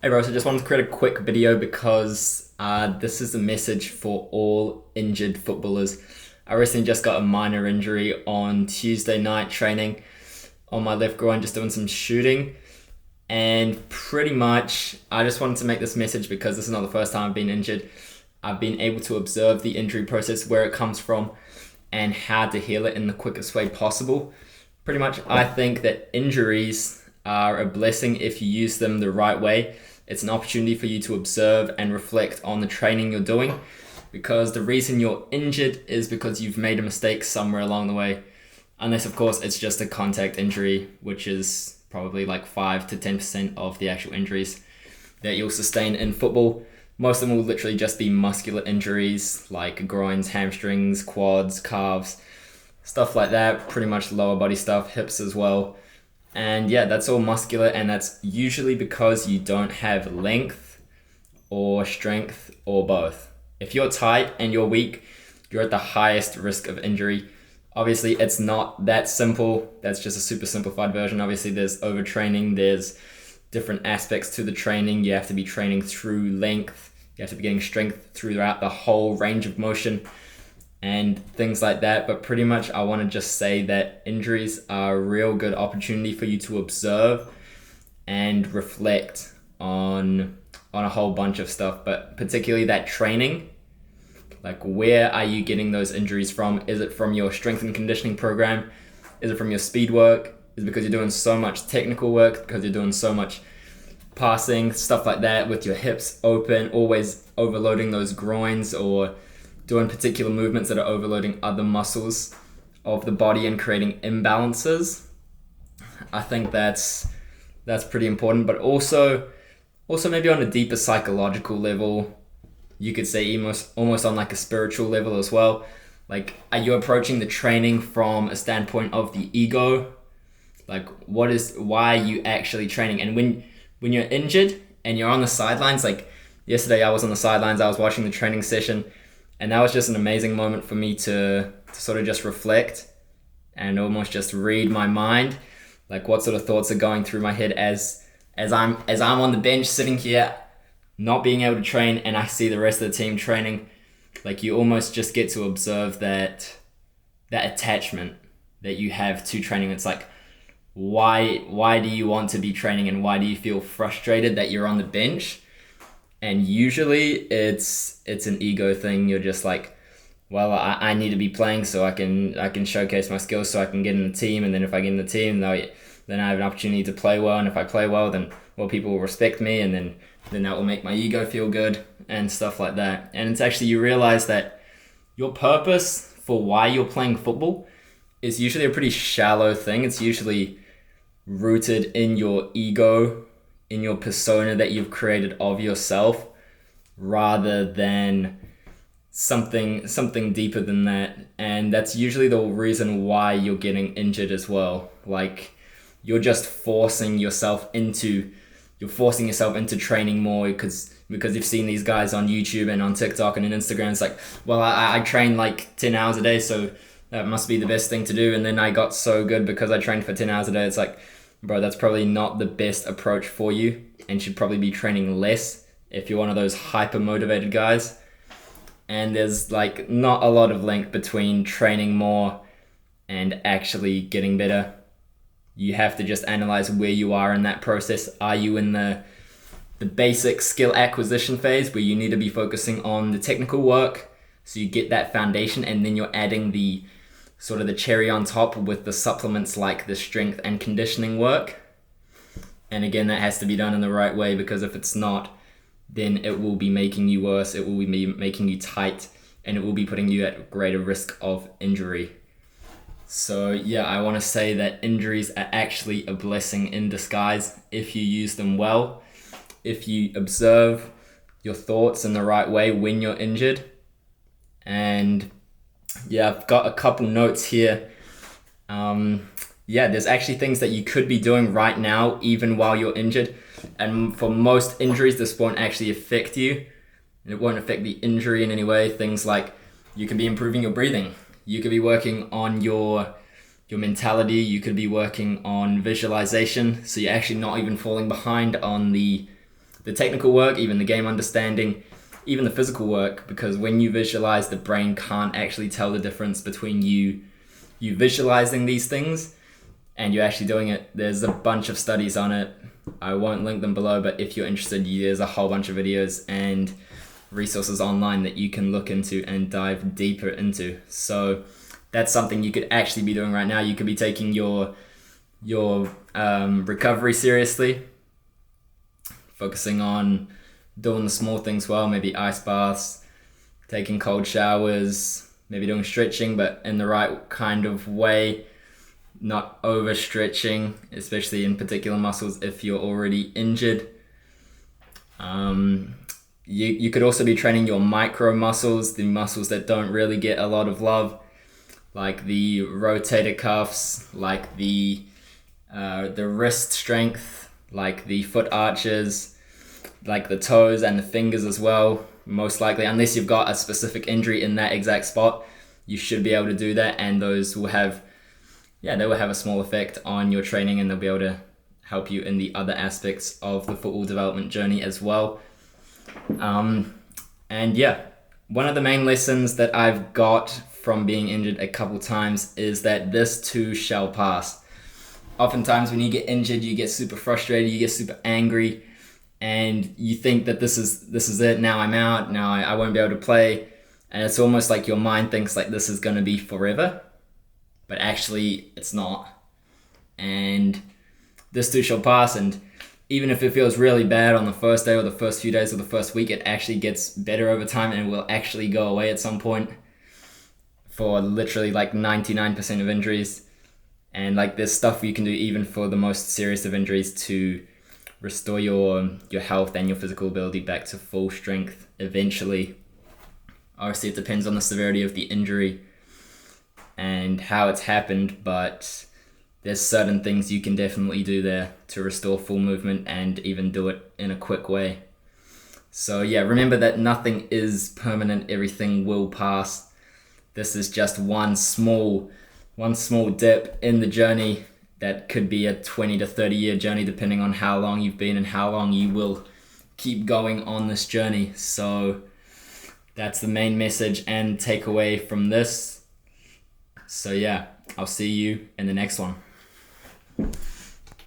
Hey bro, so just wanted to create a quick video because this is a message for all injured footballers. I recently just got a minor injury on Tuesday night training on my left groin, just doing some shooting. And pretty much, I just wanted to make this message because this is not the first time I've been injured. I've been able to observe the injury process, where it comes from, and how to heal it in the quickest way possible. Pretty much, I think that injuries are a blessing if you use them the right way. It's an opportunity for you to observe and reflect on the training you're doing, because the reason you're injured is because you've made a mistake somewhere along the way. Unless, of course, it's just a contact injury, which is probably like 5 to 10% of the actual injuries that you'll sustain in football. Most of them will literally just be muscular injuries like groins, hamstrings, quads, calves, stuff like that. Pretty much lower body stuff, hips as well. And yeah, that's all muscular, and that's usually because you don't have length or strength or both. If you're tight and you're weak, you're at the highest risk of injury. Obviously, it's not that simple. That's just a super simplified version. Obviously, there's overtraining, there's different aspects to the training. You have to be training through length, you have to be getting strength throughout the whole range of motion and things like that. But pretty much I want to just say that injuries are a real good opportunity for you to observe and reflect on a whole bunch of stuff, but particularly that training. Like, where are you getting those injuries from? Is it from your strength and conditioning program? Is it from your speed work? Is it because you're doing so much technical work, because you're doing so much passing, stuff like that, with your hips open, always overloading those groins, or doing particular movements that are overloading other muscles of the body and creating imbalances? I think that's pretty important. But also maybe on a deeper psychological level, you could say almost on like a spiritual level as well. Like, are you approaching the training from a standpoint of the ego? Like, why are you actually training? And when you're injured and you're on the sidelines, like yesterday I was on the sidelines, I was watching the training session, and that was just an amazing moment for me to sort of just reflect and almost just read my mind, like what sort of thoughts are going through my head as I'm on the bench sitting here, not being able to train, and I see the rest of the team training. Like, you almost just get to observe that attachment that you have to training. It's like, why do you want to be training, and why do you feel frustrated that you're on the bench? And usually it's an ego thing. You're just like, well, I need to be playing so I can showcase my skills, so I can get in the team, and then if I get in the team, then I have an opportunity to play well, and if I play well, then people will respect me, and then that will make my ego feel good and stuff like that. And it's actually, you realize that your purpose for why you're playing football is usually a pretty shallow thing. It's usually rooted in your ego, in your persona that you've created of yourself, rather than something deeper than that. And that's usually the reason why you're getting injured as well. Like, you're just forcing yourself into training more because you've seen these guys on YouTube and on TikTok and on Instagram. It's like, well, I train like 10 hours a day, so that must be the best thing to do. And then I got so good because I trained for 10 hours a day. It's like, bro, that's probably not the best approach for you, and should probably be training less if you're one of those hyper motivated guys. And there's like not a lot of link between training more and actually getting better. You have to just analyze where you are in that process. Are you in the basic skill acquisition phase, where you need to be focusing on the technical work so you get that foundation, and then you're adding the sort of the cherry on top with the supplements like the strength and conditioning work? And again, that has to be done in the right way, because if it's not, then it will be making you worse, it will be making you tight, and it will be putting you at greater risk of injury. So yeah, I want to say that injuries are actually a blessing in disguise if you use them well, if you observe your thoughts in the right way when you're injured. And yeah, I've got a couple notes here. There's actually things that you could be doing right now, even while you're injured. And for most injuries, this won't actually affect you. It won't affect the injury in any way. Things like, you could be improving your breathing. You could be working on your mentality. You could be working on visualization, so you're actually not even falling behind on the the technical work, even the game understanding, even the physical work, because when you visualize, the brain can't actually tell the difference between you visualizing these things and you actually doing it. There's a bunch of studies on it. I won't link them below, but if you're interested, there's a whole bunch of videos and resources online that you can look into and dive deeper into. So that's something you could actually be doing right now. You could be taking your recovery seriously, focusing on doing the small things well, maybe ice baths, taking cold showers, maybe doing stretching, but in the right kind of way, not overstretching, especially in particular muscles if you're already injured. You could also be training your micro muscles, the muscles that don't really get a lot of love, like the rotator cuffs, like the wrist strength, like the foot arches, like the toes and the fingers as well. Most likely, unless you've got a specific injury in that exact spot, you should be able to do that, and those will have a small effect on your training, and they'll be able to help you in the other aspects of the football development journey as well. And yeah, one of the main lessons that I've got from being injured a couple times is that this too shall pass. Oftentimes when you get injured, you get super frustrated, you get super angry, and you think that this is it, now I'm out, now I won't be able to play. And it's almost like your mind thinks like this is going to be forever, but actually it's not. And this too shall pass, and even if it feels really bad on the first day or the first few days or the first week, it actually gets better over time and will actually go away at some point for literally like 99% of injuries. And like there's stuff you can do even for the most serious of injuries to restore your health and your physical ability back to full strength eventually. Obviously it depends on the severity of the injury and how it's happened, but there's certain things you can definitely do there to restore full movement and even do it in a quick way. So yeah, remember that nothing is permanent, everything will pass. This is just one small dip in the journey that could be a 20 to 30 year journey depending on how long you've been and how long you will keep going on this journey. So that's the main message and takeaway from this. So yeah, I'll see you in the next one.